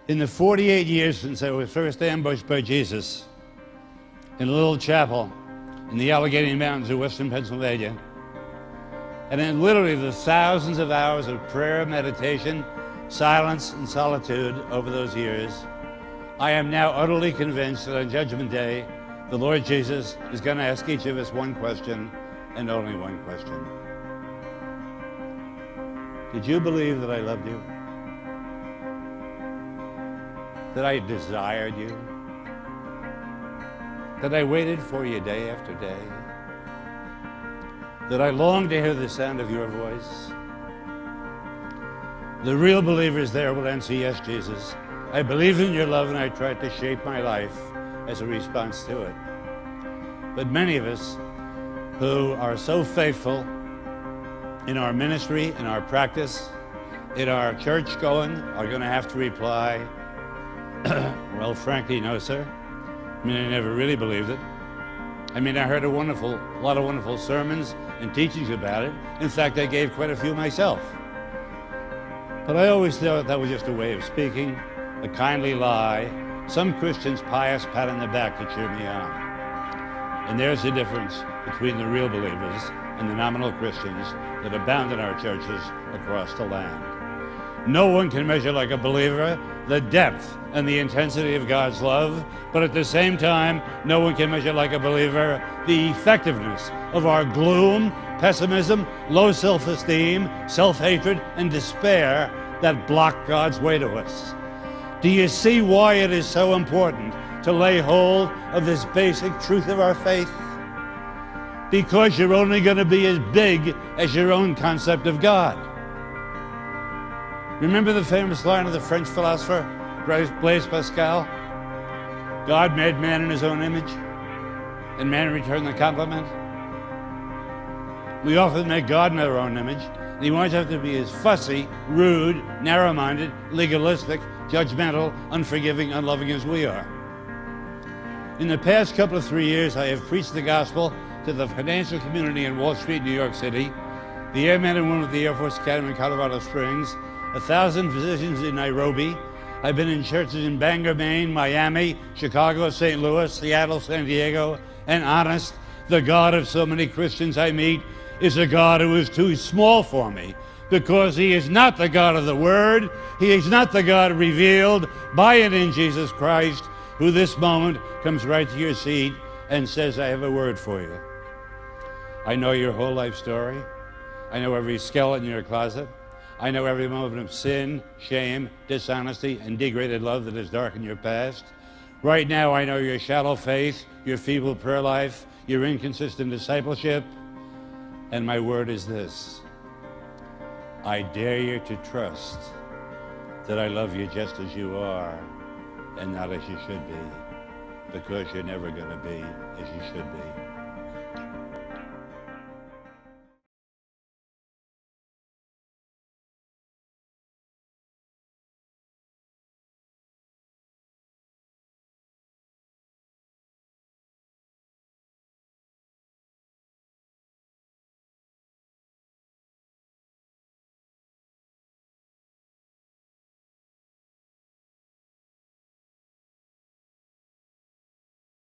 In the 48 years since I was first ambushed by Jesus in a little chapel in the Allegheny Mountains of western Pennsylvania, and in literally the thousands of hours of prayer, meditation, silence, and solitude over those years, I am now utterly convinced that on Judgment Day, the Lord Jesus is going to ask each of us one question, and only one question. Did you believe that I loved you? That I desired you? That I waited for you day after day? That I longed to hear the sound of your voice? The real believers there will answer, yes, Jesus. I believe in your love and I tried to shape my life as a response to it. But many of us who are so faithful in our ministry, in our practice, in our church going, are going to have to reply, well, frankly, no, sir. I mean, I never really believed it. I mean, I heard a lot of wonderful sermons and teachings about it. In fact, I gave quite a few myself. But I always thought that was just a way of speaking, a kindly lie, some Christian's pious pat on the back to cheer me on. And there's the difference between the real believers and the nominal Christians that abound in our churches across the land. No one can measure like a believer the depth and the intensity of God's love, but at the same time, no one can measure like a believer the effectiveness of our gloom, pessimism, low self-esteem, self-hatred, and despair that block God's way to us. Do you see why it is so important to lay hold of this basic truth of our faith? Because you're only going to be as big as your own concept of God. Remember the famous line of the French philosopher Blaise Pascal? God made man in his own image, and man returned the compliment. We often make God in our own image, and he wants us to be as fussy, rude, narrow-minded, legalistic, judgmental, unforgiving, unloving as we are. In the past couple of 3 years, I have preached the gospel to the financial community in Wall Street, New York City, the airmen and women of the Air Force Academy in Colorado Springs, 1,000 physicians in Nairobi. I've been in churches in Bangor, Maine, Miami, Chicago, St. Louis, Seattle, San Diego, and honest, the God of so many Christians I meet is a God who is too small for me, because he is not the God of the Word. He is not the God revealed by and in Jesus Christ, who this moment comes right to your seat and says, I have a word for you. I know your whole life story. I know every skeleton in your closet. I know every moment of sin, shame, dishonesty, and degraded love that has darkened your past. Right now, I know your shallow faith, your feeble prayer life, your inconsistent discipleship. And my word is this: I dare you to trust that I love you just as you are and not as you should be, because you're never going to be as you should be.